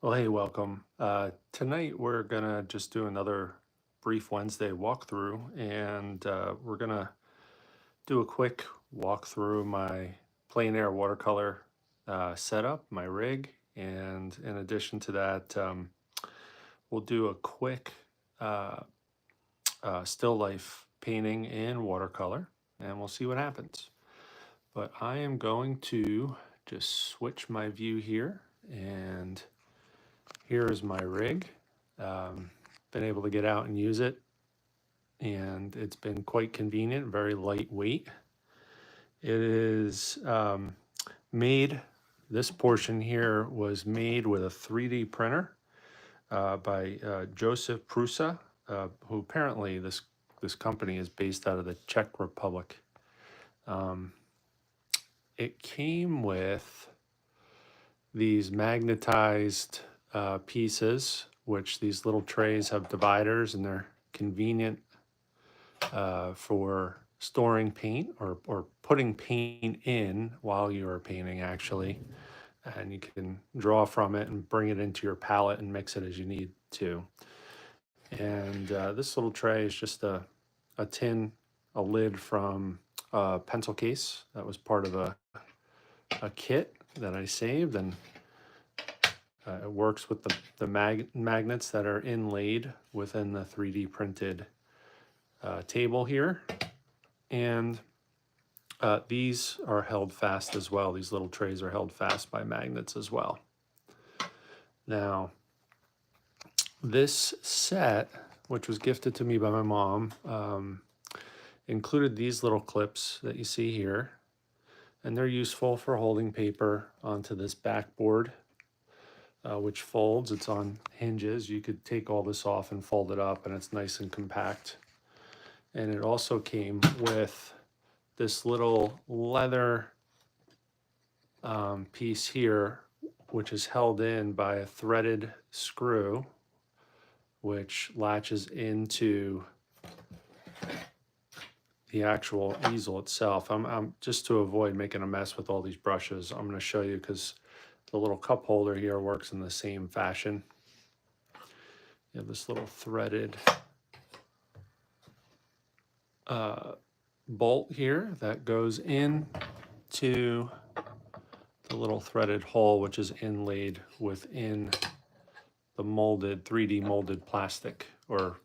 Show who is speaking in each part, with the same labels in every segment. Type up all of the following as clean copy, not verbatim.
Speaker 1: Well, hey, welcome. Tonight we're gonna just do another brief Wednesday walkthrough, and we're gonna do a quick walkthrough of my plein air watercolor setup, my rig, and in addition to that, we'll do a quick uh, still life painting in watercolor, and we'll see what happens. But I am going to just switch my view here and here is my rig. Um, been able to get out and use it, and it's been quite convenient, very lightweight. It is made, this portion here was made with a 3D printer by Joseph Prusa, who apparently this company is based out of the Czech Republic. Um, it came with these magnetized pieces, which these little trays have dividers, and they're convenient for storing paint or putting paint in while you're painting, actually. And you can draw from it and bring it into your palette and mix it as you need to. And this little tray is just a tin, a lid from a pencil case that was part of a kit that I saved, and it works with the magnets that are inlaid within the 3D printed table here. And these are held fast as well. These little trays are held fast by magnets as well. Now, this set, which was gifted to me by my mom, included these little clips that you see here. And they're useful for holding paper onto this backboard, which folds. It's on hinges. You could take all this off and fold it up, and it's nice and compact. And it also came with this little leather piece here, which is held in by a threaded screw, which latches into the actual easel itself. I'm just to avoid making a mess with all these brushes, I'm going to show you, because the little cup holder here works in the same fashion. You have this little threaded bolt here that goes in to the little threaded hole, which is inlaid within the molded 3D molded plastic or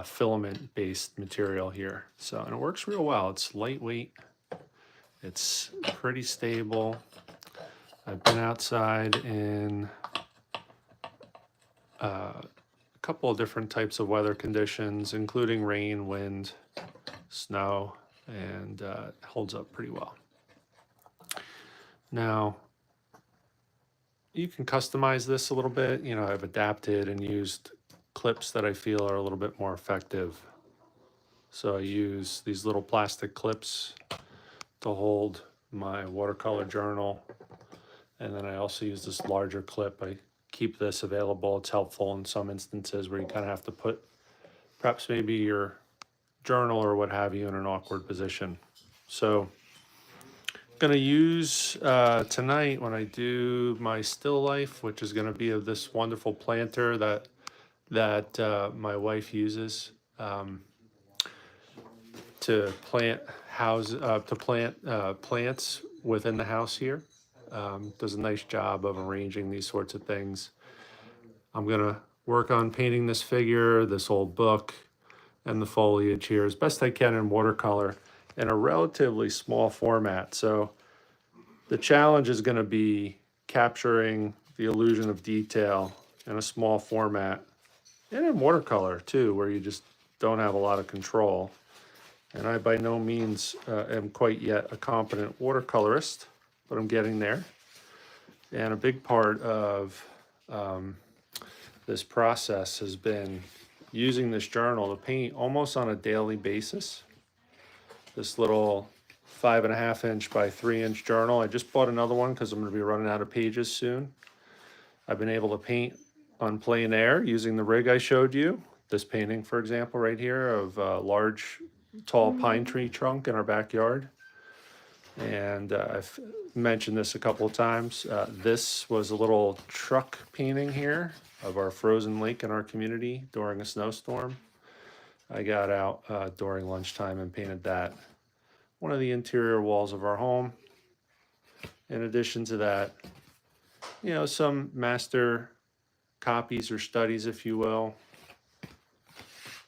Speaker 1: filament based material here. So, and it works real well. It's lightweight, it's pretty stable. I've been outside in a couple of different types of weather conditions, including rain, wind, snow, and it holds up pretty well. Now, you can customize this a little bit. You know, I've adapted and used clips that I feel are a little bit more effective. So I use these little plastic clips to hold my watercolor journal. And then I also use this larger clip. I keep this available. It's helpful in some instances where you kind of have to put perhaps maybe your journal or what have you in an awkward position. So I'm going to use tonight when I do my still life, which is going to be of this wonderful planter that my wife uses to plant plants within the house here. Does a nice job of arranging these sorts of things. I'm gonna work on painting this figure, this old book, and the foliage here as best I can in watercolor in a relatively small format. So the challenge is gonna be capturing the illusion of detail in a small format and in watercolor too, where you just don't have a lot of control. And I by no means am quite yet a competent watercolorist, but I'm getting there. And a big part of this process has been using this journal to paint almost on a daily basis. This little 5.5-inch by 3-inch journal. I just bought another one because I'm going to be running out of pages soon. I've been able to paint on plein air using the rig I showed you. This painting, for example, right here of a large, tall pine tree trunk in our backyard. And I've mentioned this a couple of times. This was a little truck painting here of our frozen lake in our community during a snowstorm. I got out during lunchtime and painted that. One of the interior walls of our home. In addition to that, you know, some master copies or studies, if you will.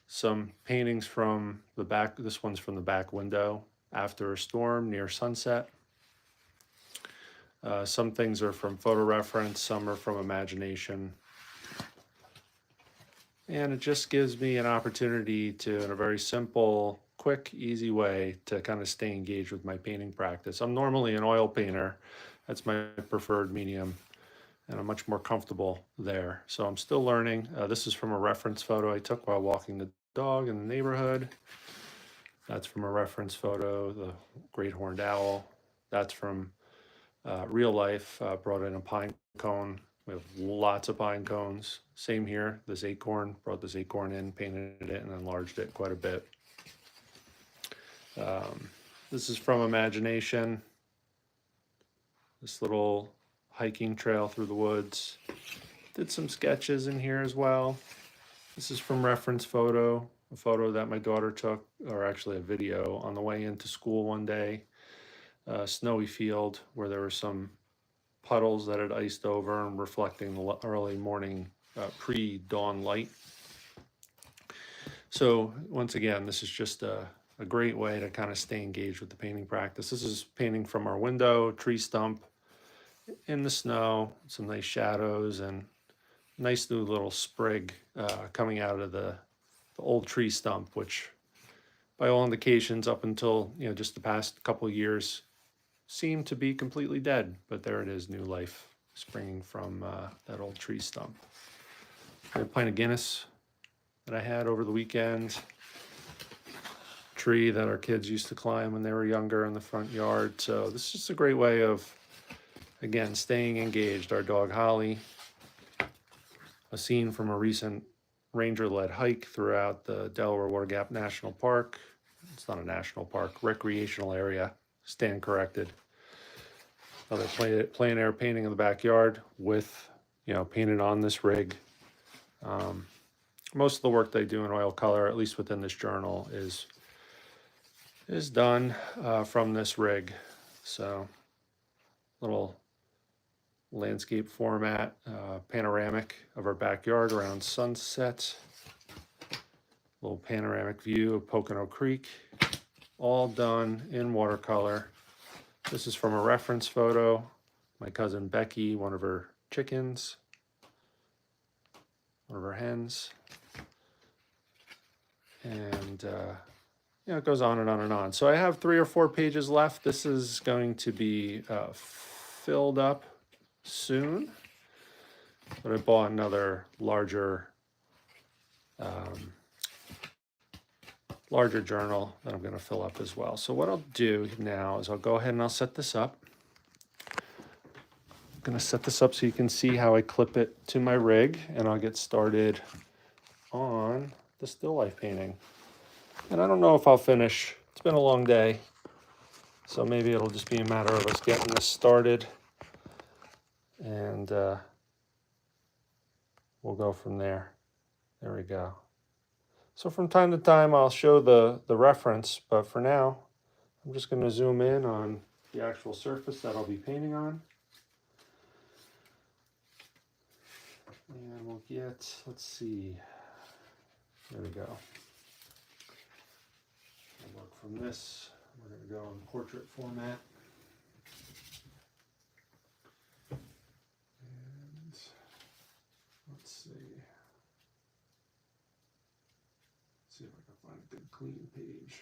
Speaker 1: Some paintings from the back. This one's from the back window after a storm near sunset. Some things are from photo reference, some are from imagination. And it just gives me an opportunity to, in a very simple, quick, easy way, to kind of stay engaged with my painting practice. I'm normally an oil painter. That's my preferred medium, and I'm much more comfortable there. So I'm still learning. This is from a reference photo I took while walking the dog in the neighborhood. That's from a reference photo, the great horned owl. That's from real life. Brought in a pine cone. We have lots of pine cones. Same here. This acorn, brought this acorn in, painted it, and enlarged it quite a bit. This is from imagination. This little hiking trail through the woods. Did some sketches in here as well. This is from reference photo, a photo that my daughter took, or actually a video, on the way into school one day. Snowy field where there were some puddles that had iced over and reflecting the early morning pre-dawn light. So once again, this is just a great way to kind of stay engaged with the painting practice. This is painting from our window, tree stump in the snow, some nice shadows, and nice new little sprig coming out of the old tree stump, which by all indications up until, you know, just the past couple of years seemed to be completely dead, but there it is, new life springing from that old tree stump. A pint of Guinness that I had over the weekend. Tree that our kids used to climb when they were younger in the front yard. So this is just a great way of, again, staying engaged. Our dog Holly, a scene from a recent ranger-led hike throughout the Delaware Water Gap National Park. It's not a national park, recreational area. Stand corrected. Another plein air painting in the backyard with, you know, painted on this rig. Most of the work they do in oil color, at least within this journal, is done from this rig. So little landscape format, panoramic of our backyard around sunset. Little panoramic view of Pocono Creek, all done in watercolor. This is from a reference photo. My cousin Becky, one of her chickens, one of her hens. And you know, it goes on and on and on. So I have 3 or 4 pages left. This is going to be filled up soon. But I bought another larger journal that I'm going to fill up as well. So what I'll do now is I'll go ahead and I'll set this up. I'm going to set this up so you can see how I clip it to my rig, and I'll get started on the still life painting. And I don't know if I'll finish. It's been a long day, so maybe it'll just be a matter of us getting this started, and we'll go from there. There we go. So from time to time, I'll show the reference, but for now, I'm just going to zoom in on the actual surface that I'll be painting on. And we'll get, let's see, there we go. We'll work from this. We're going to go in portrait format. And let's see. See if I can find a good clean page.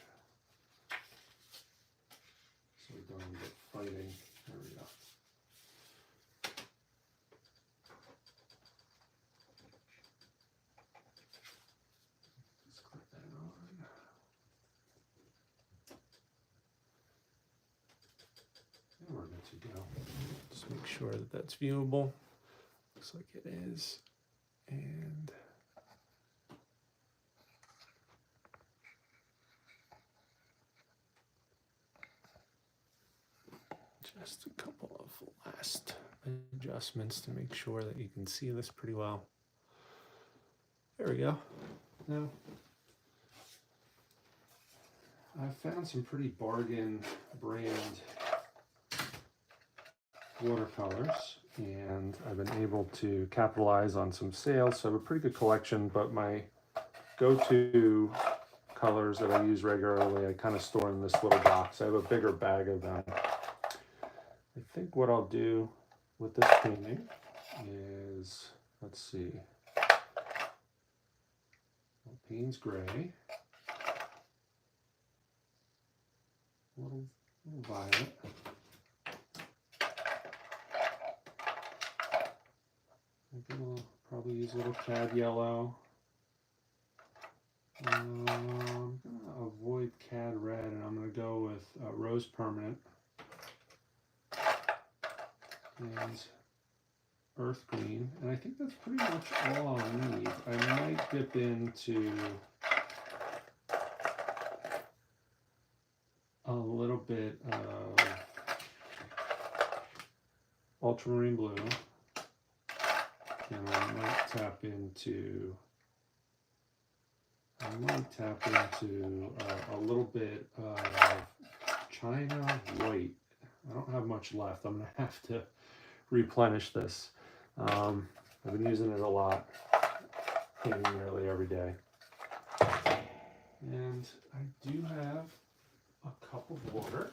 Speaker 1: So we don't get fighting. There we go. Just click that on. And we're good to go. Just make sure that that's viewable. Looks like it is. And Just a couple of last adjustments to make sure that you can see this pretty well. There we go. Now, I've found some pretty bargain brand watercolors, and I've been able to capitalize on some sales. So I have a pretty good collection, but my go-to colors that I use regularly, I kind of store in this little box. I have a bigger bag of them. I think what I'll do with this painting is, let's see, Payne's gray, a little violet, probably use a little cad yellow. I'm gonna avoid cad red, and I'm gonna go with rose permanent and earth green, and I think that's pretty much all I need. I might dip into a little bit of ultramarine blue, and I might tap into a little bit of China white. I don't have much left. I'm gonna have to replenish this. I've been using it a lot, painting nearly every day. And I do have a cup of water.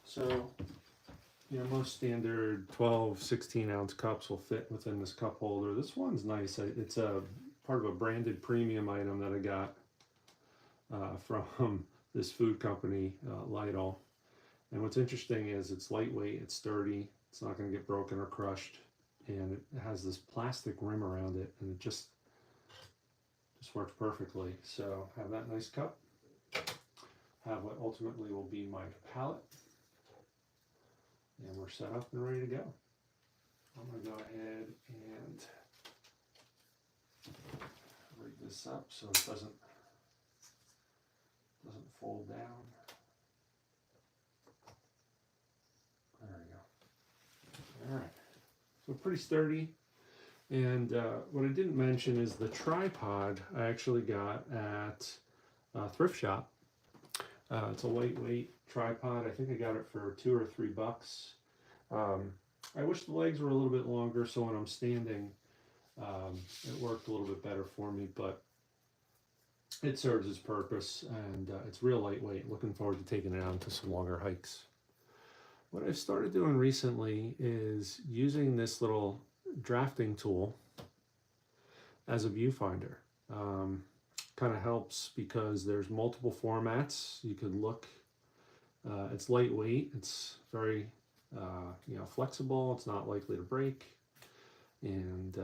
Speaker 1: So, most standard 12, 16 ounce cups will fit within this cup holder. This one's nice. It's a part of a branded premium item that I got from this food company, Lidl. And what's interesting is it's lightweight, it's sturdy, it's not going to get broken or crushed, and it has this plastic rim around it, and it just works perfectly. So have that nice cup, have what ultimately will be my palette, and we're set up and ready to go. I'm going to go ahead and rig this up so it doesn't fold down. There we go. All right, so pretty sturdy. And what I didn't mention is the tripod I actually got at a thrift shop. It's a lightweight tripod. I think I got it for $2 or $3. I wish the legs were a little bit longer, so when I'm standing, it worked a little bit better for me, but it serves its purpose, and it's real lightweight. Looking forward to taking it out into some longer hikes. What I've started doing recently is using this little drafting tool as a viewfinder. Kind of helps because there's multiple formats you could look. It's lightweight, it's very flexible, it's not likely to break, and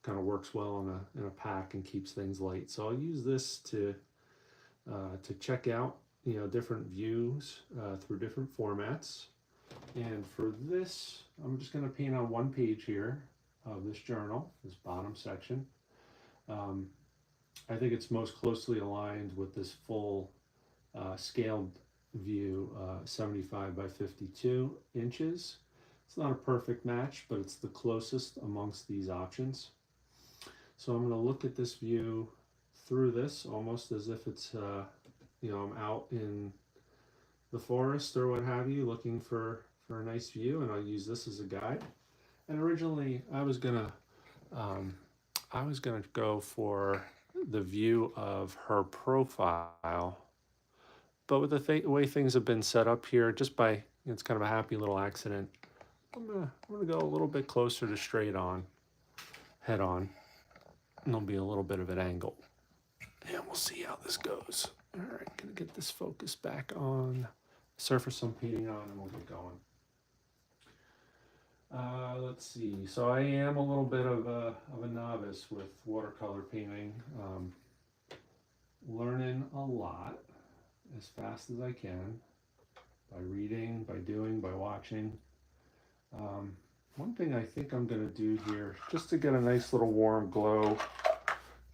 Speaker 1: kind of works well in a pack and keeps things light. So I'll use this to check out different views through different formats. And for this, I'm just going to paint on one page here of this journal, this bottom section. I think it's most closely aligned with this full scaled view, 75 by 52 inches. It's not a perfect match, but it's the closest amongst these options. So I'm going to look at this view through this almost as if it's I'm out in the forest or what have you, looking for a nice view, and I'll use this as a guide. And originally I was gonna go for the view of her profile, but with the way things have been set up here, just by it's kind of a happy little accident, I'm gonna go a little bit closer to straight on, head on, and there'll be a little bit of an angle, and we'll see how this goes. All right, gonna get this focus back on the surface I'm painting on, and we'll get going. Let's see. So I am a little bit of a novice with watercolor painting. Learning a lot as fast as I can by reading, by doing, by watching. One thing I think I'm going to do here, just to get a nice little warm glow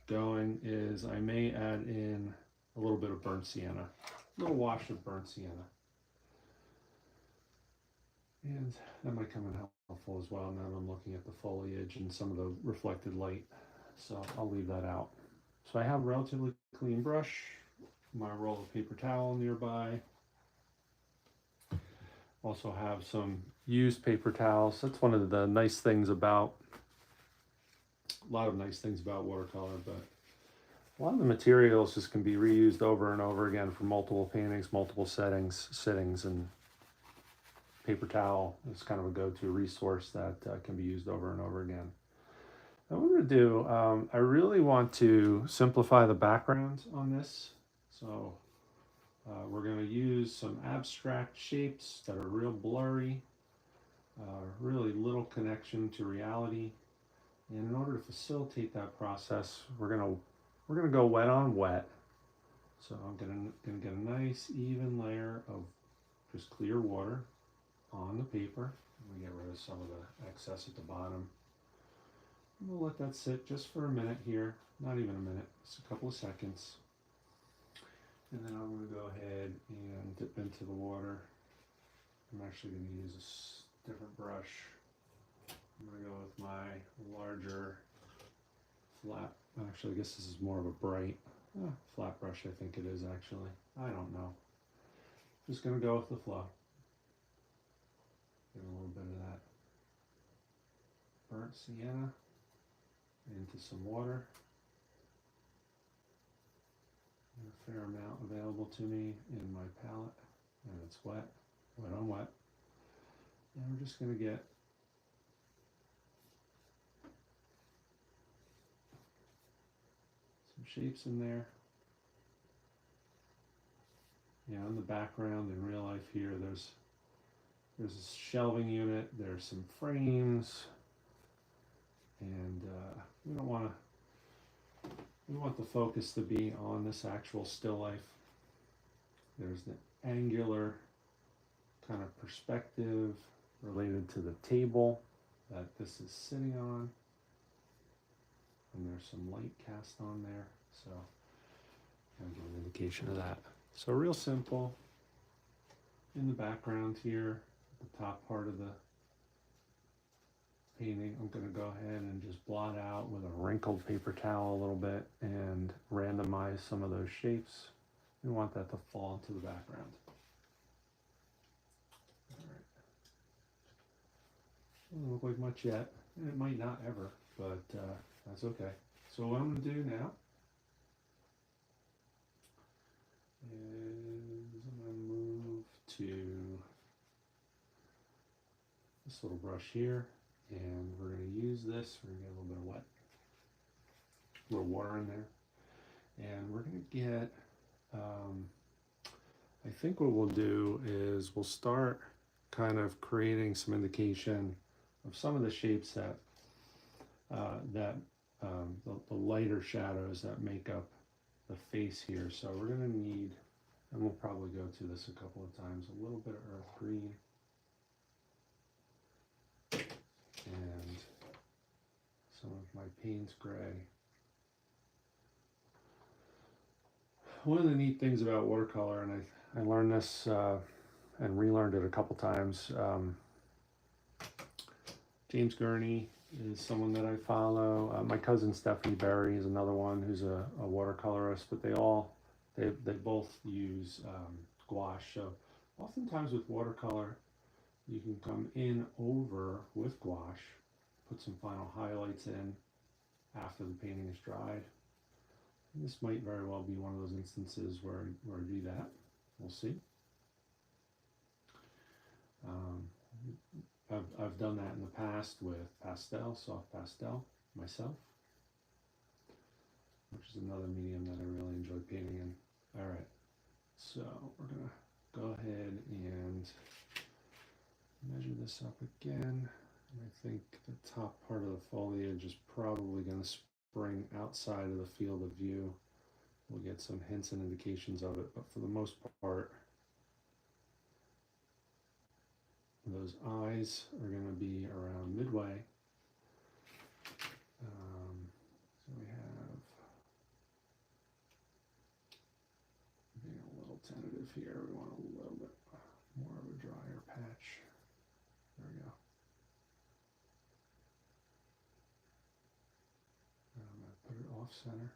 Speaker 1: going, is I may add in a little bit of burnt sienna. little wash of burnt sienna. And that might come in helpful as well now that I'm looking at the foliage and some of the reflected light. So I'll leave that out. So I have a relatively clean brush, my roll of paper towel nearby. Also have some used paper towels. That's one of the nice things about, a lot of nice things about watercolor, but a lot of the materials just can be reused over and over again for multiple paintings, multiple sittings, and paper towel is kind of a go-to resource that can be used over and over again. What I'm going to do, I really want to simplify the background on this. So we're going to use some abstract shapes that are real blurry, really little connection to reality. And in order to facilitate that process, we're gonna go wet on wet. So I'm gonna get a nice even layer of just clear water on the paper. I'm gonna get rid of some of the excess at the bottom. And we'll let that sit just for a minute here, not even a minute, just a couple of seconds. And then I'm gonna go ahead and dip into the water. I'm actually gonna use a different brush. I'm gonna go with my larger flat, actually I guess this is more of a bright flat brush, I think it is actually. I don't know. Just gonna go with the flow. Get a little bit of that burnt sienna into some water. A fair amount available to me in my palette, and it's wet on wet. And we're just gonna get some shapes in there. Yeah, in the background, in real life here, there's a shelving unit, there's some frames, and we want the focus to be on this actual still life. There's the angular kind of perspective related to the table that this is sitting on, and there's some light cast on there, so I'll give an indication of that. So real simple. In the background here, the top part of the painting, I'm going to go ahead and just blot out with a wrinkled paper towel a little bit and randomize some of those shapes. We want that to fall into the background. All right. Doesn't look like much yet, and it might not ever, but that's okay. So what I'm going to do now is I'm going to move to this little brush here, and we're going to use this. We're going to get a little bit of wet, a little water in there, and we're going to get, I think what we'll do is we'll start kind of creating some indication of some of the shapes that, the lighter shadows that make up the face here. So we're going to need, and we'll probably go to this a couple of times, a little bit of earth green and some of my Payne's gray. One of the neat things about watercolor, and I learned this and relearned it a couple times, James Gurney is someone that I follow. My cousin Stephanie Berry is another one who's a watercolorist, but they both use gouache. So oftentimes with watercolor, you can come in over with gouache, put some final highlights in after the painting is dried. And this might very well be one of those instances where I do that. We'll see. I've done that in the past with pastel, soft pastel, myself, which is another medium that I really enjoy painting in. All right, so we're gonna go ahead and measure this up again. And I think the top part of the foliage is probably going to spring outside of the field of view. We'll get some hints and indications of it, but for the most part, those eyes are going to be around midway. So we have being a little tentative here. We want a little bit more of a drier patch. There we go. And I'm going to put it off center.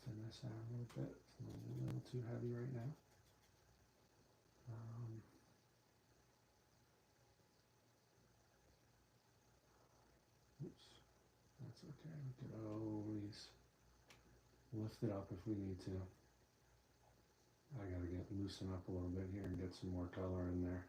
Speaker 1: Thin this out a little bit. It's a little too heavy right now. Oops, that's okay. We could always lift it up if we need to. I gotta loosen up a little bit here and get some more color in there.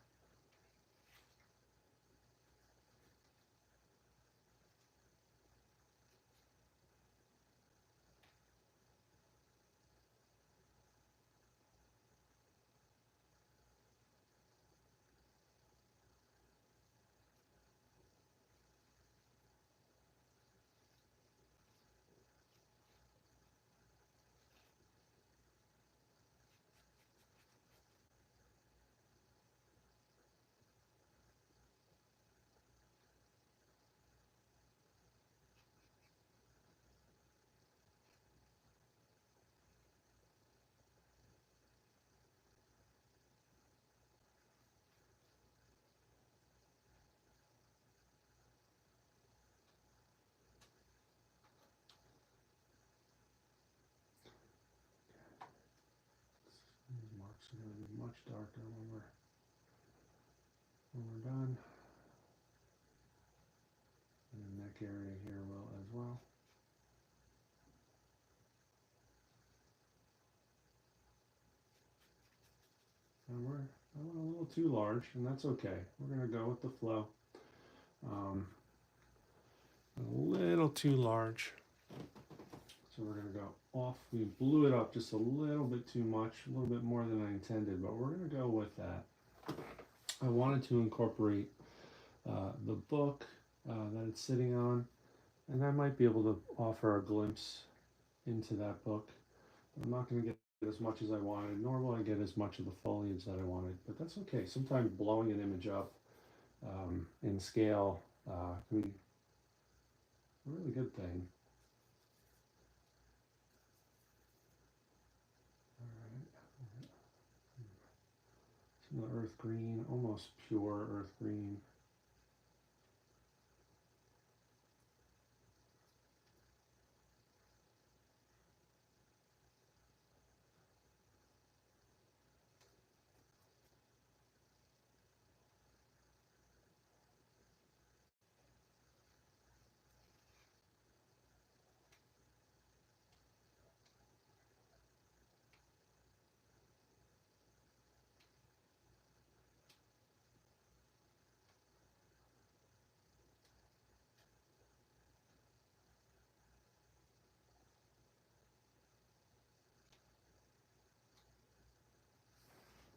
Speaker 1: These marks are going to be much darker when we're done. And the neck area here will as well. And I went a little too large, and that's okay. We're going to go with the flow. A little too large. So we're going to go off. We blew it up just a little bit too much, a little bit more than I intended, but we're going to go with that. I wanted to incorporate the book that it's sitting on, and I might be able to offer a glimpse into that book. I'm not going to get as much as I wanted, nor will I get as much of the foliage that I wanted, but that's okay. Sometimes blowing an image up in scale can be a really good thing. Some of the earth green, almost pure earth green.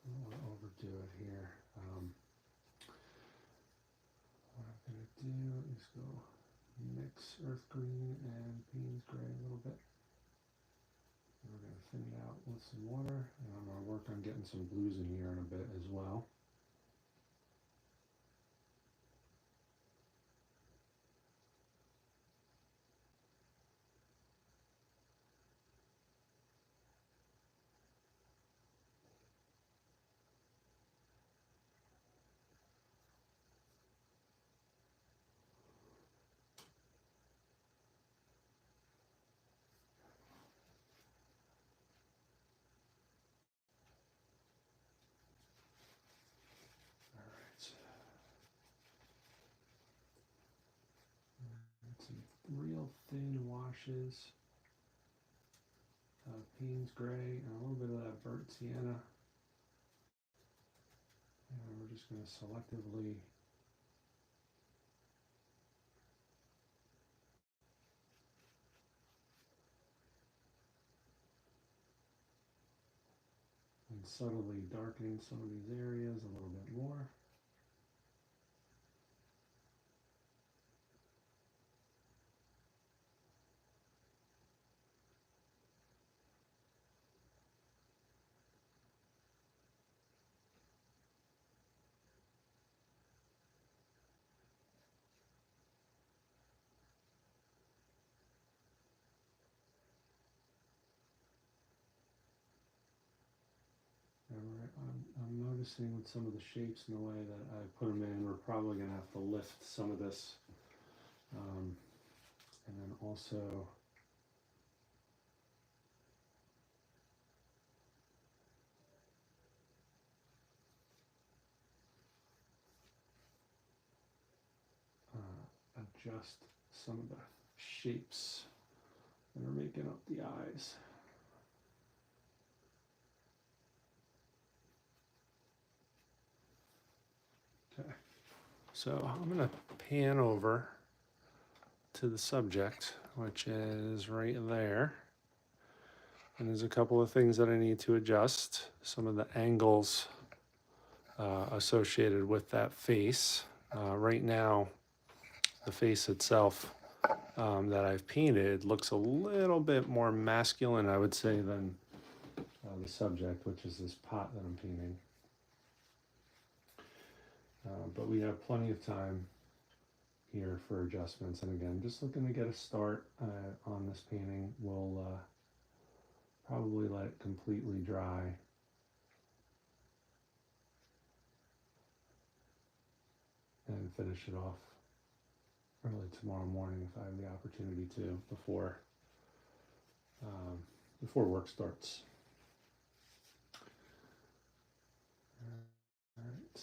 Speaker 1: I don't want to overdo it here. What I'm going to do is go mix earth green and Payne's gray a little bit. And we're going to thin it out with some water, and I'm going to work on getting some blues in here in a bit as well. Some real thin washes of Payne's gray and a little bit of that burnt sienna. And we're just going to selectively and subtly darkening some of these areas a little bit more. I'm noticing with some of the shapes and the way that I put them in, we're probably going to have to lift some of this. And then also adjust some of the shapes that are making up the eyes. Okay, so I'm going to pan over to the subject, which is right there. And there's a couple of things that I need to adjust. Some of the angles associated with that face. Right now, the face itself that I've painted looks a little bit more masculine, I would say, than the subject, which is this pot that I'm painting. But we have plenty of time here for adjustments. And again, just looking to get a start on this painting. We'll probably let it completely dry and finish it off early tomorrow morning if I have the opportunity to, before work starts. All right.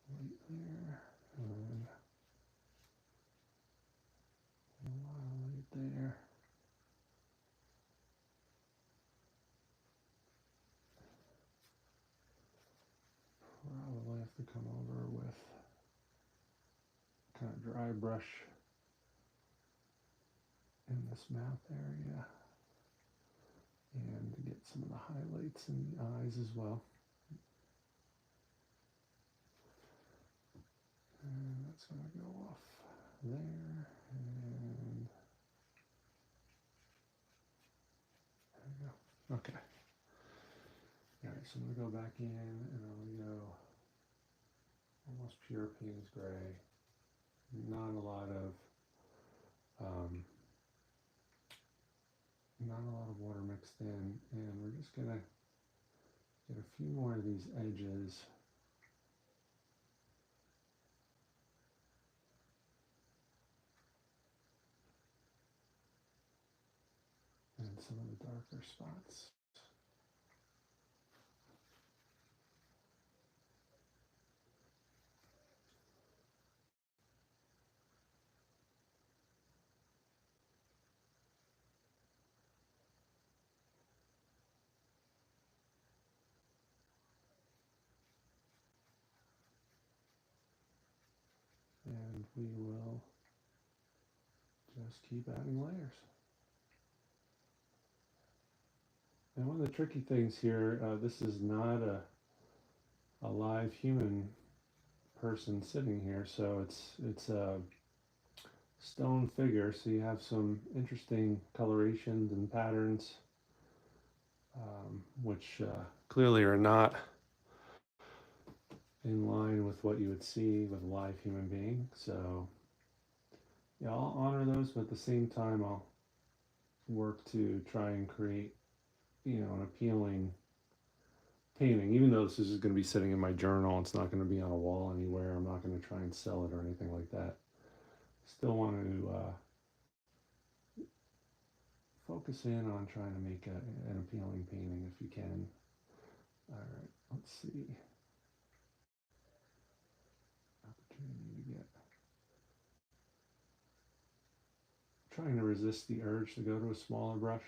Speaker 1: Right there, and right there. Probably have to come over with kind of dry brush in this mouth area and to get some of the highlights in the eyes as well. And that's going to go off there, and there we go. Okay. All right, so I'm going to go back in and I'll go almost pure Payne's gray. Not a lot of water mixed in, and we're just going to get a few more of these edges. And some of the darker spots. And we will just keep adding layers. And one of the tricky things here, this is not a live human person sitting here, so it's a stone figure, so you have some interesting colorations and patterns, which clearly are not in line with what you would see with a live human being. So yeah, I'll honor those, but at the same time I'll work to try and create, an appealing painting. Even though this is just going to be sitting in my journal, it's not going to be on a wall anywhere. I'm not going to try and sell it or anything like that. Still want to focus in on trying to make an appealing painting if you can. All right, let's see. Opportunity to get. Trying to resist the urge to go to a smaller brush.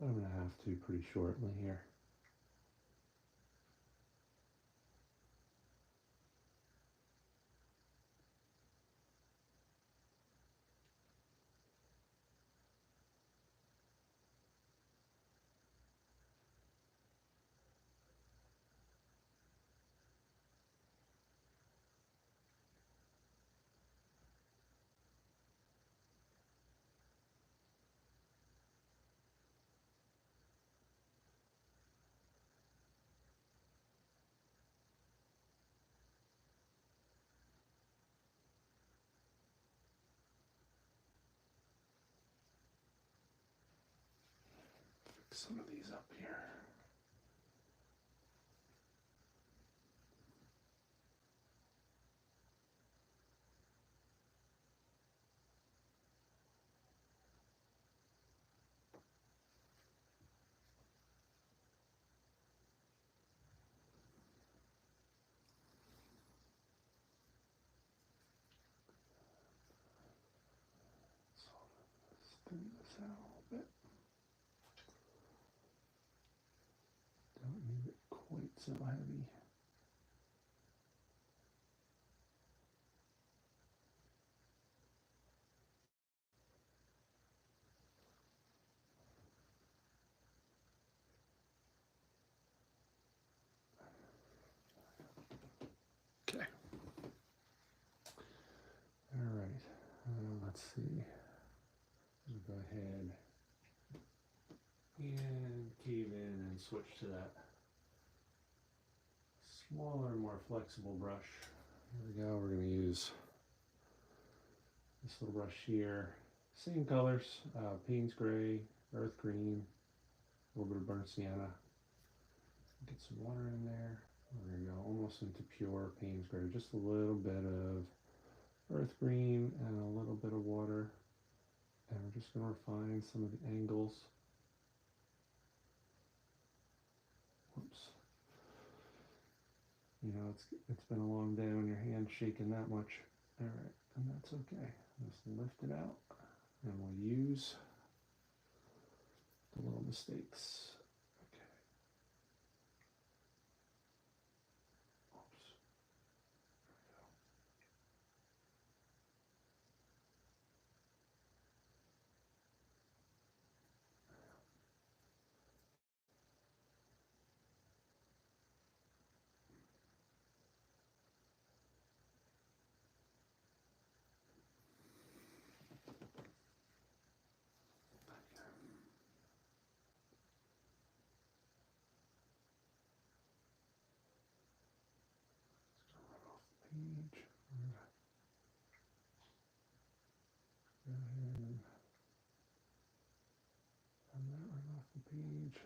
Speaker 1: but I'm going to have to pretty shortly here. Fix some of these up here. Thin this out a little bit. Don't need it quite so heavy. Okay. All right. Let's see. We'll go ahead and cave in and switch to that smaller, more flexible brush. Here we go. We're going to use this little brush here. Same colors, Payne's Gray, Earth Green, a little bit of burnt sienna. Get some water in there. We're going to go almost into pure Payne's Gray. Just a little bit of Earth Green and a little bit of water. And we're just going to refine some of the angles. Whoops. You know, it's been a long day when your hand's shaking that much. All right, and that's okay. Just lift it out, and we'll use the little mistakes. Okay. Oops. Page. Go ahead and run that right off the page.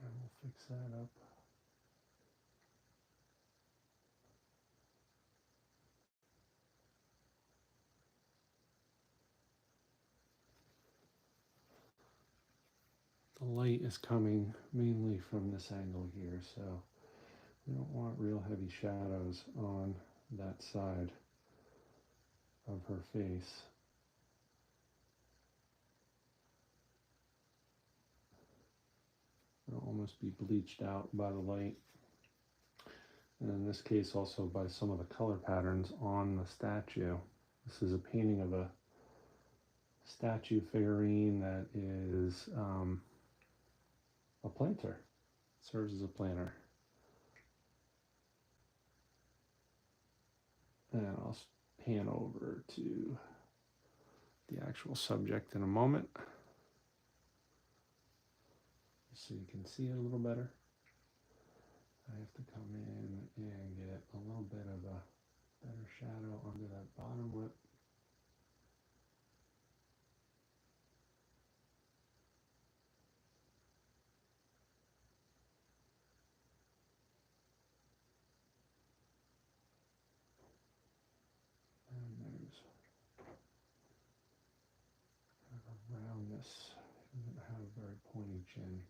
Speaker 1: And we'll fix that up. The light is coming mainly from this angle here, so we don't want real heavy shadows on that side of her face. It'll almost be bleached out by the light. And in this case also by some of the color patterns on the statue. This is a painting of a statue figurine that is a planter. It serves as a planter. And I'll pan over to the actual subject in a moment, so you can see it a little better. bit of a better shadow under that bottom lip. And there's kind of a roundness. He doesn't have a very pointy chin.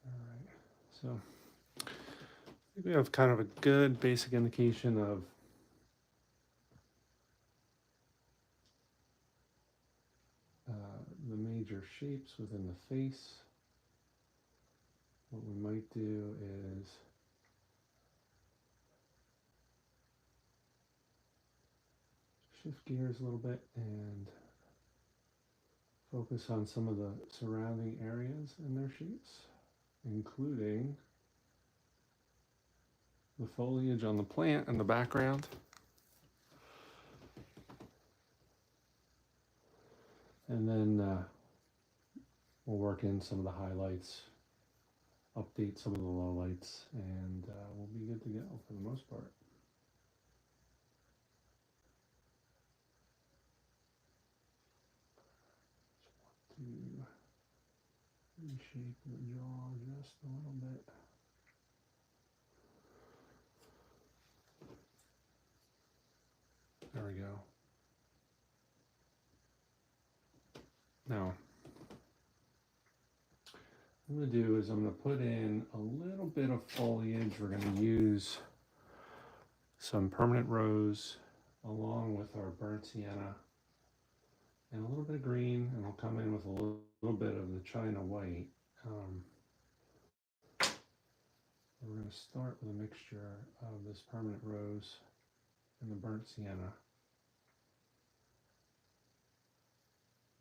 Speaker 1: All right, so I think we have kind of a good basic indication of the major shapes within the face. What we might do is shift gears a little bit and focus on some of the surrounding areas and their shapes, including the foliage on the plant in the background. And then we'll work in some of the highlights, update some of the lowlights, and we'll be good to go for the most part. Just want to reshape the jaw just a little bit. There we go. Now, what I'm going to do is I'm going to put in a little bit of foliage. We're going to use some permanent rose along with our burnt sienna and a little bit of green, and I'll come in with a little bit of the China white. We're going to start with a mixture of this permanent rose and the burnt sienna.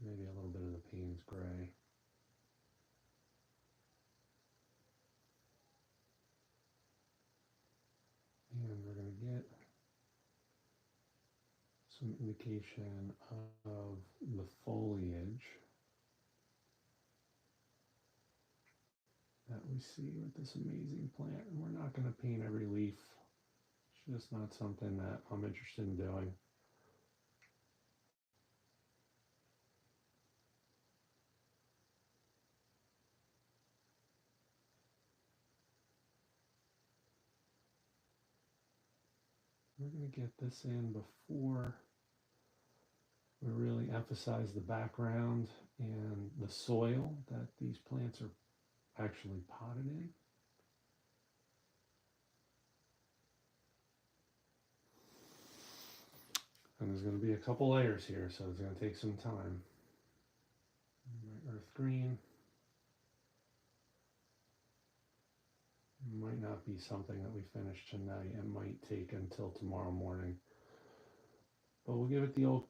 Speaker 1: Maybe a little bit of the Payne's gray. And we're going to get some indication of the foliage that we see with this amazing plant. And we're not going to paint every leaf. It's just not something that I'm interested in doing. We're going to get this in before we really emphasize the background and the soil that these plants are actually potted in. And there's going to be a couple layers here, so it's going to take some time. My earth green might not be something that we finish tonight. It might take until tomorrow morning. But we'll give it the old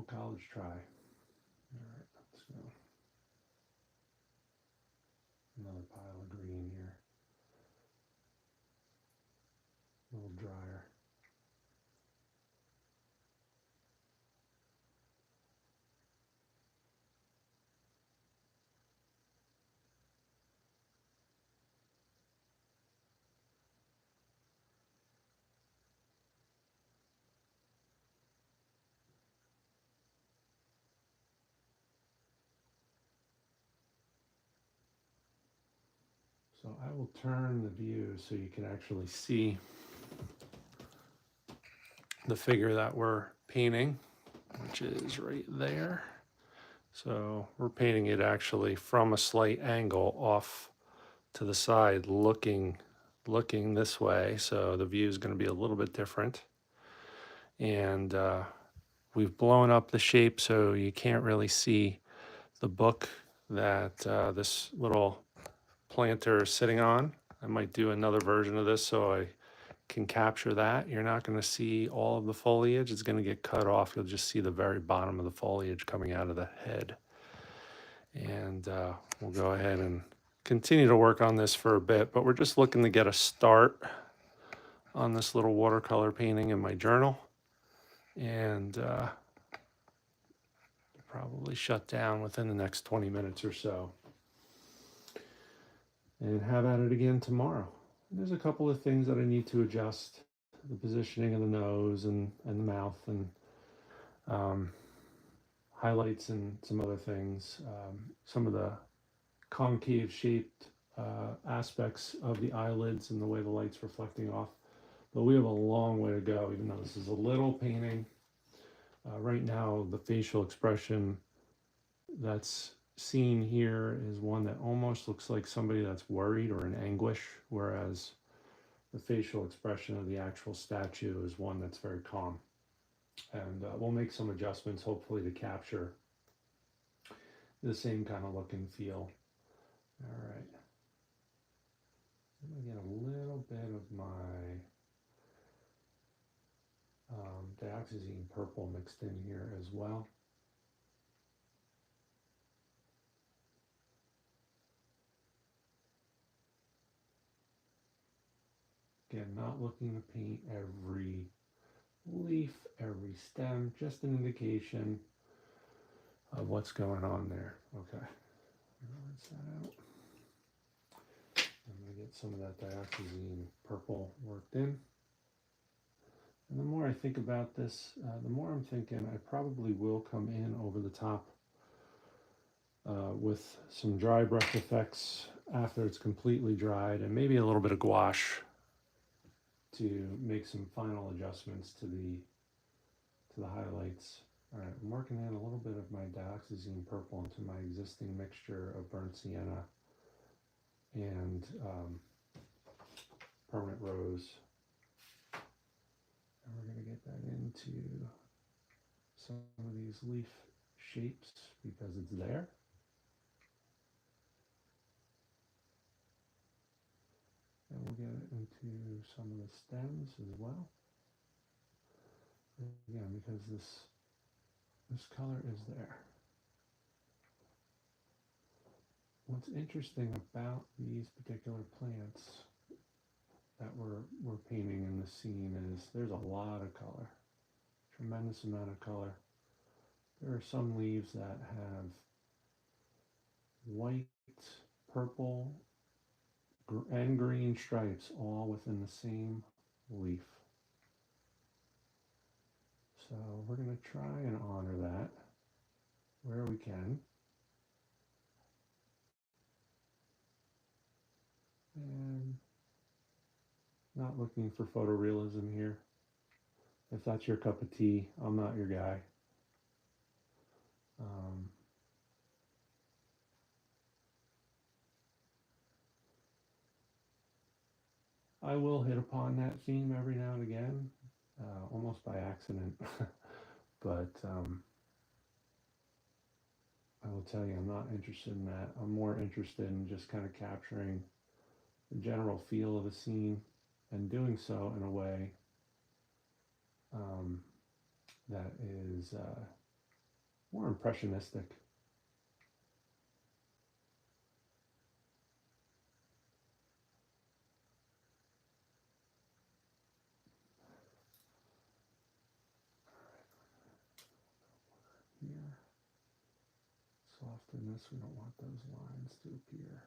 Speaker 1: college try. All right, let's go. Another pile So I will turn the view so you can actually see the figure that we're painting, which is right there. So we're painting it actually from a slight angle off to the side, looking this way. So the view is going to be a little bit different. And we've blown up the shape so you can't really see the book that this little planter is sitting on. I might do another version of this so I can capture that. You're not going to see all of the foliage. It's going to get cut off. You'll just see the very bottom of the foliage coming out of the head. And we'll go ahead and continue to work on this for a bit, but we're just looking to get a start on this little watercolor painting in my journal. And probably shut down within the next 20 minutes or so. And have at it again tomorrow. And there's a couple of things that I need to adjust. The positioning of the nose and the mouth and highlights and some other things. Some of the concave shaped aspects of the eyelids and the way the light's reflecting off. But we have a long way to go, even though this is a little painting. Right now, the facial expression that's seen here is one that almost looks like somebody that's worried or in anguish, whereas the facial expression of the actual statue is one that's very calm. And we'll make some adjustments, hopefully, to capture the same kind of look and feel. All right. I'm going to get a little bit of my dioxazine purple mixed in here as well. Again, not looking to paint every leaf, every stem, just an indication of what's going on there. Okay, rinse that out. I'm going to get some of that dioxazine purple worked in. And the more I think about this, the more I'm thinking I probably will come in over the top with some dry brush effects after it's completely dried, and maybe a little bit of gouache to make some final adjustments to the highlights. All right, I'm working in a little bit of my dioxazine purple into my existing mixture of burnt sienna and permanent rose. And we're going to get that into some of these leaf shapes because it's there. And we'll get it into some of the stems as well. Again, because this color is there. What's interesting about these particular plants that we're painting in the scene is there's a lot of color, tremendous amount of color. There are some leaves that have white, purple, and green stripes all within the same leaf. So we're going to try and honor that where we can. And not looking for photorealism here. If that's your cup of tea, I'm not your guy. I will hit upon that theme every now and again, almost by accident. But I will tell you, I'm not interested in that. I'm more interested in just kind of capturing the general feel of a scene and doing so in a way that is more impressionistic. Here, soften this. We don't want those lines to appear.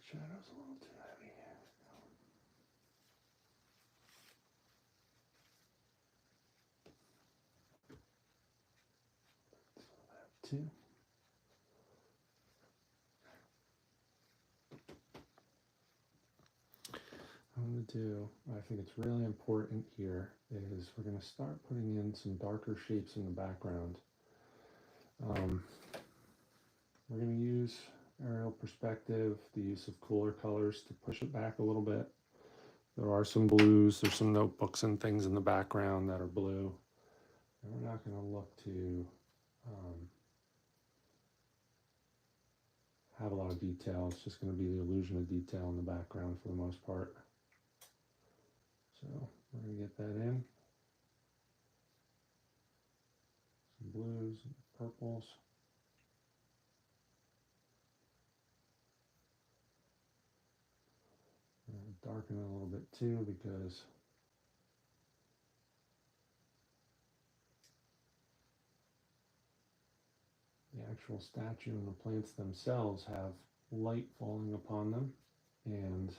Speaker 1: shadow's a little too heavy. So that too. I'm going to do, I think it's really important here, is we're going to start putting in some darker shapes in the background. We're going to use aerial perspective, the use of cooler colors to push it back a little bit. There are some blues, there's some notebooks and things in the background that are blue. And we're not going to look to have a lot of detail. It's just going to be the illusion of detail in the background for the most part. So we're going to get that in. Some blues and purples. Darken it a little bit too, because the actual statue and the plants themselves have light falling upon them, and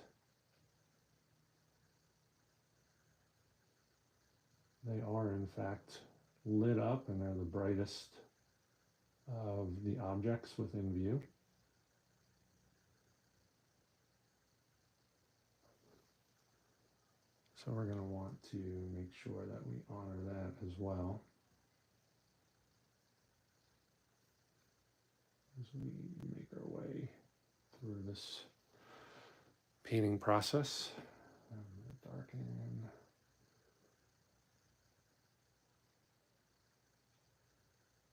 Speaker 1: they are in fact lit up, and they're the brightest of the objects within view. So we're going to want to make sure that we honor that as well as we make our way through this painting process. I'm going to darken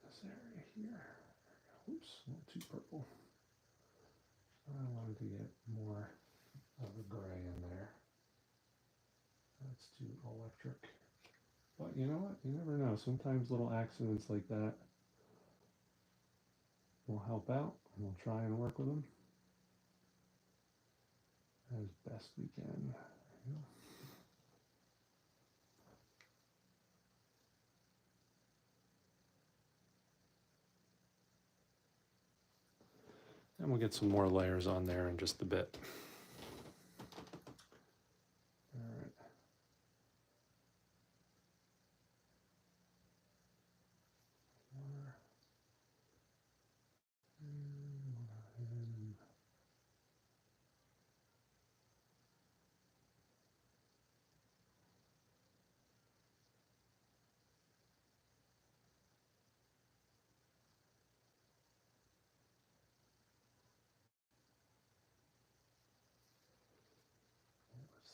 Speaker 1: this area here. Oops, a little too purple. I wanted to get more of a gray in there. That's too electric. But you know what? You never know. Sometimes little accidents like that will help out, and we'll try and work with them as best we can. There you go. And we'll get some more layers on there in just a bit. All right.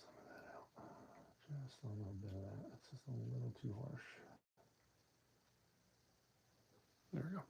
Speaker 1: Some of that out. Just a little bit of that. That's just a little too harsh. There we go.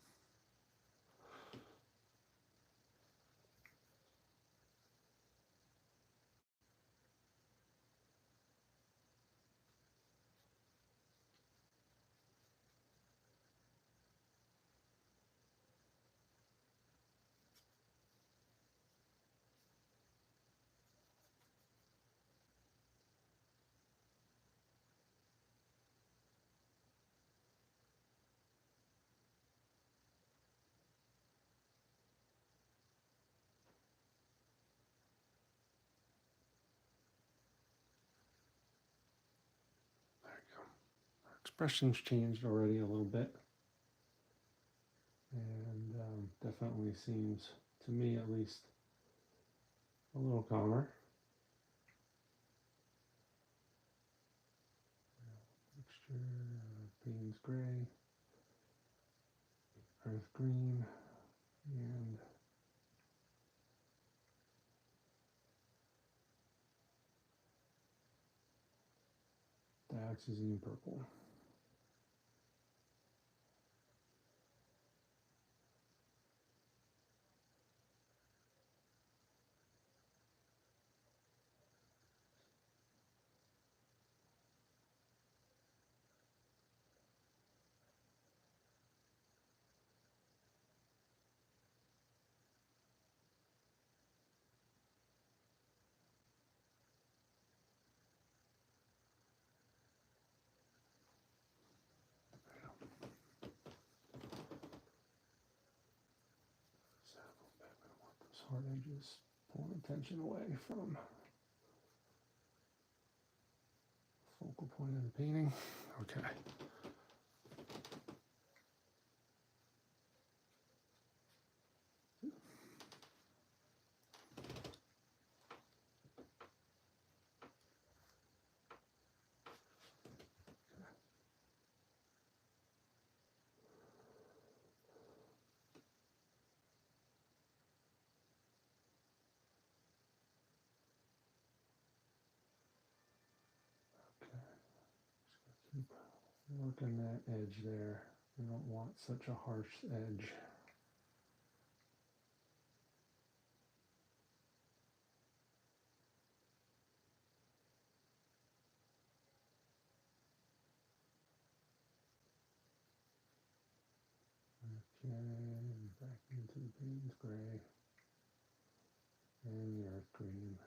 Speaker 1: Expressions changed already a little bit, and definitely seems, to me at least, a little calmer. Mixture of Payne's gray, earth green, and dioxazine purple. Hard edges pulling attention away from focal point of the painting. Okay. Keep working that edge there. We don't want such a harsh edge. Okay, back into the Payne's gray and the earth green.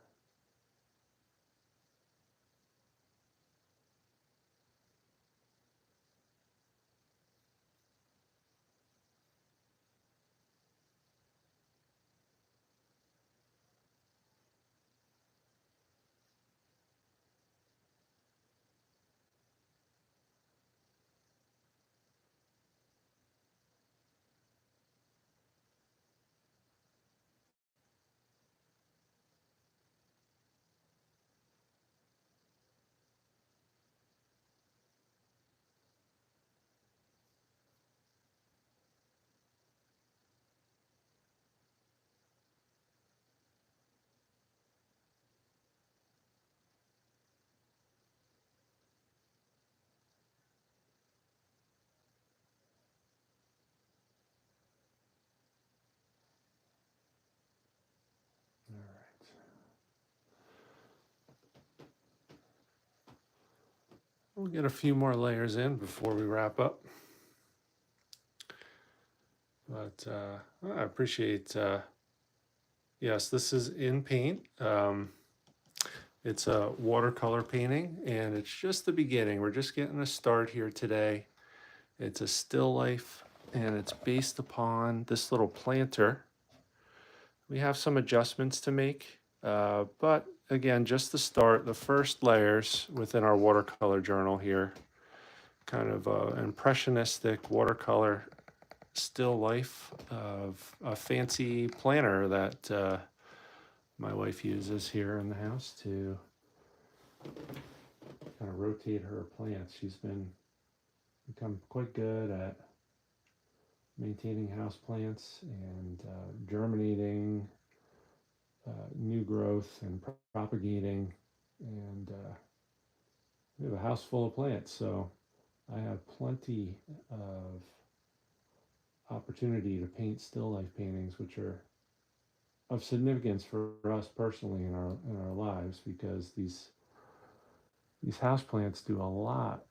Speaker 1: All right. We'll get a few more layers in before we wrap up. But I appreciate, yes, this is in paint. It's a watercolor painting and it's just the beginning. We're just getting a start here today. It's a still life and it's based upon this little planter. We have some adjustments to make, but again, just the start, the first layers within our watercolor journal here, kind of impressionistic watercolor still life of a fancy planner that my wife uses here in the house to kind of rotate her plants. She's become quite good at maintaining house plants and germinating new growth and propagating, and we have a house full of plants, so I have plenty of opportunity to paint still life paintings, which are of significance for us personally in our lives, because these houseplants do a lot,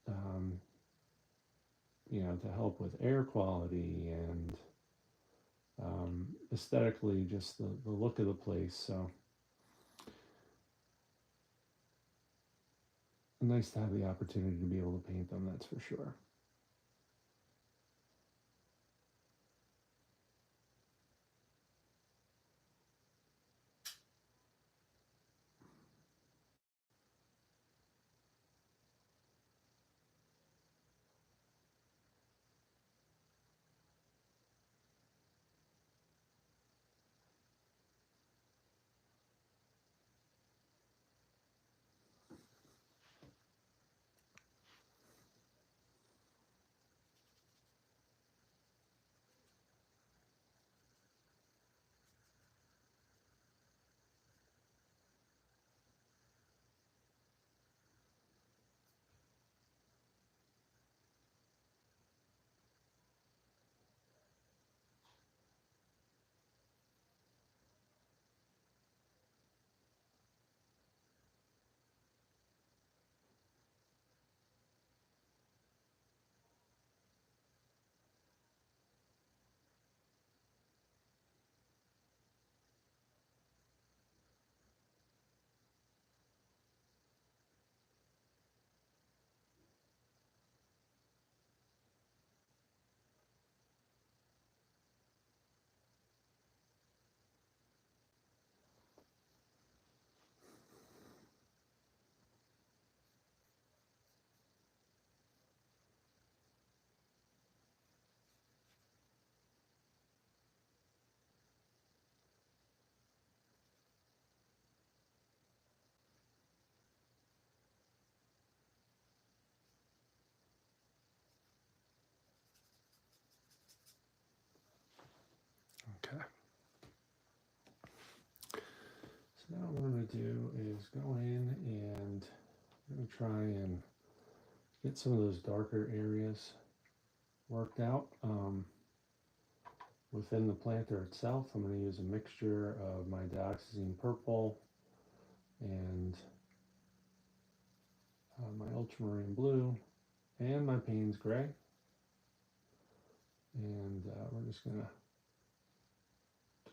Speaker 1: um, to help with air quality and aesthetically, just the look of the place. So nice to have the opportunity to be able to paint them, that's for sure. to do is go in and I'm going to try and get some of those darker areas worked out. Within the planter itself, I'm going to use a mixture of my dioxazine purple and my ultramarine blue and my Payne's gray. And we're just going to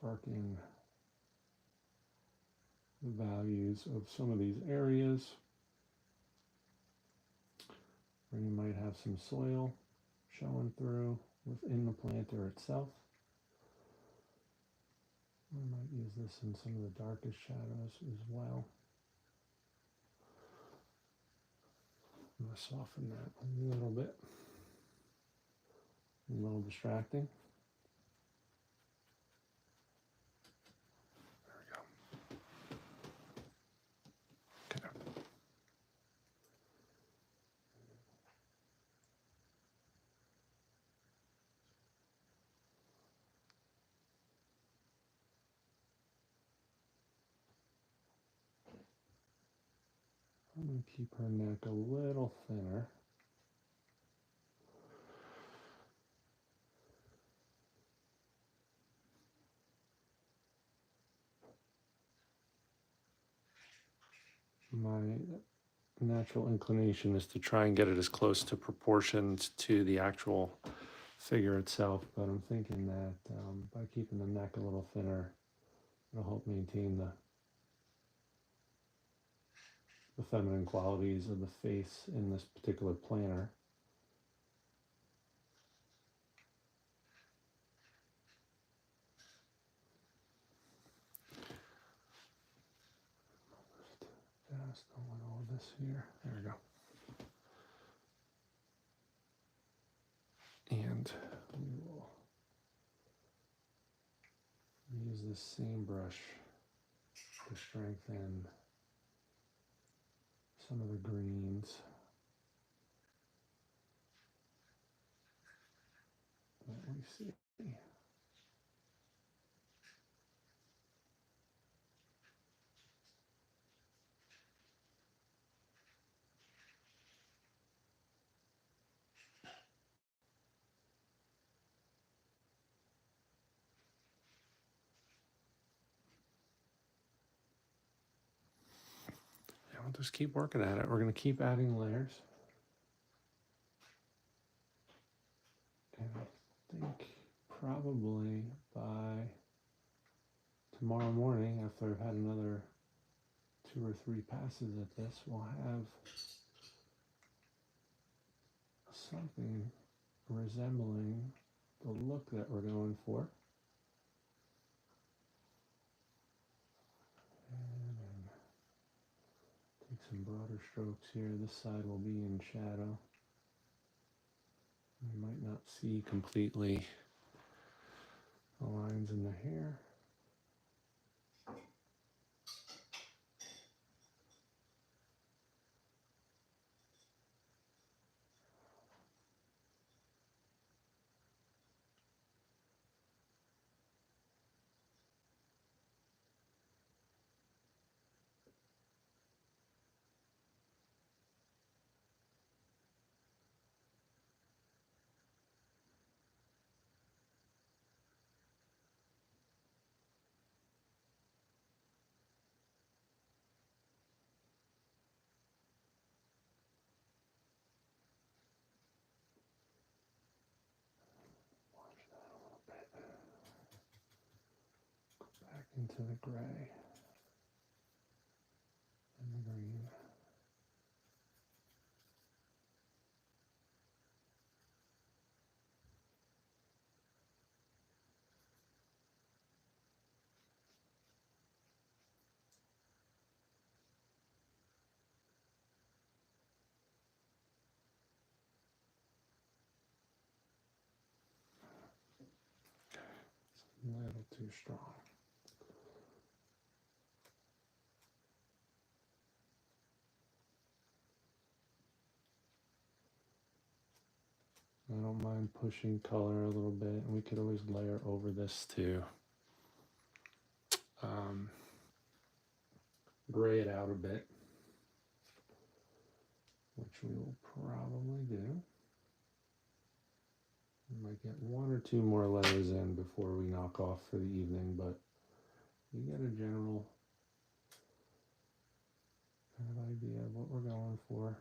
Speaker 1: darken the values of some of these areas where you might have some soil showing through within the planter itself. I might use this in some of the darkest shadows as well. I'm going to soften that a little bit. A little distracting. There we go. Okay. I'm going to keep her neck a little thinner. My natural inclination is to try and get it as close to proportions to the actual figure itself, but I'm thinking that by keeping the neck a little thinner, it'll help maintain the feminine qualities of the face in this particular planner. Just on all of this here. There we go. And we will use this same brush to strengthen some of the greens that we see. And we'll just keep working at it. We're going to keep adding layers. And I think probably by tomorrow morning, after I've had another 2 or 3 passes at this, we'll have something resembling the look that we're going for. And then take some broader strokes here. This side will be in shadow. You might not see completely the lines in the hair. Watch that a little bit. Go back into the gray and the green. A little too strong. I don't mind pushing color a little bit, and we could always layer over this to gray it out a bit, which we will probably do. We might get one or two more layers in before we knock off for the evening, but you get a general kind of idea of what we're going for.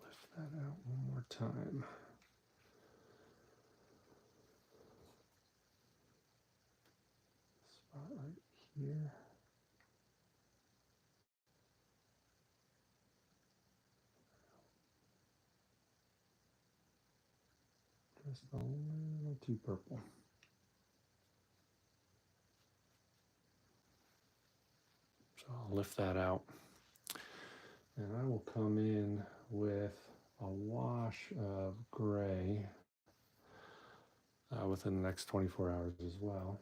Speaker 1: Lift that out one more time. Spot right here. Just a little too purple. So I'll lift that out. And I will come in with a wash of gray within the next 24 hours as well.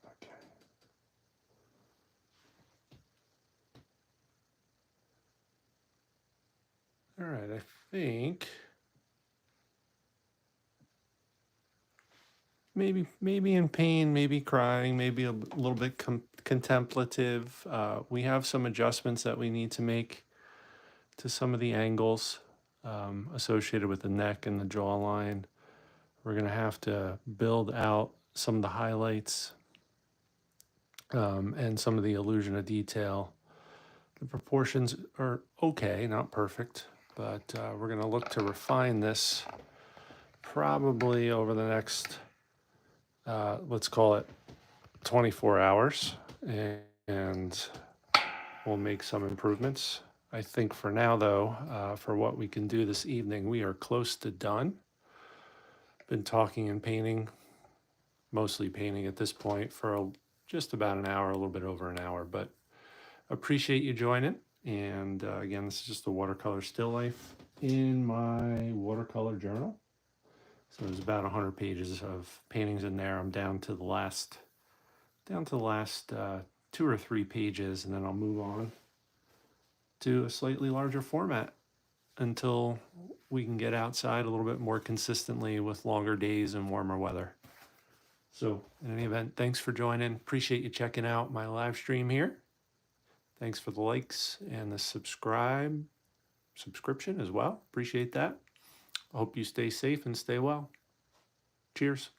Speaker 1: Okay. All right, I think maybe in pain, maybe crying, maybe a little bit contemplative. We have some adjustments that we need to make to some of the angles associated with the neck and the jawline. We're going to have to build out some of the highlights and some of the illusion of detail. The proportions are okay, not perfect, but we're going to look to refine this probably over the next, let's call it 24 hours, and we'll make some improvements. I think for now, though, for what we can do this evening, we are close to done. Been talking and painting, mostly painting at this point, for just about an hour, a little bit over an hour, but appreciate you joining. And again, this is just a watercolor still life in my watercolor journal. So there's about 100 pages of paintings in there. I'm down to the last 2 or 3 pages, and then I'll move on to a slightly larger format until we can get outside a little bit more consistently with longer days and warmer weather. So in any event, thanks for joining. Appreciate you checking out my live stream here. Thanks for the likes and the subscription as well. Appreciate that. I hope you stay safe and stay well. Cheers.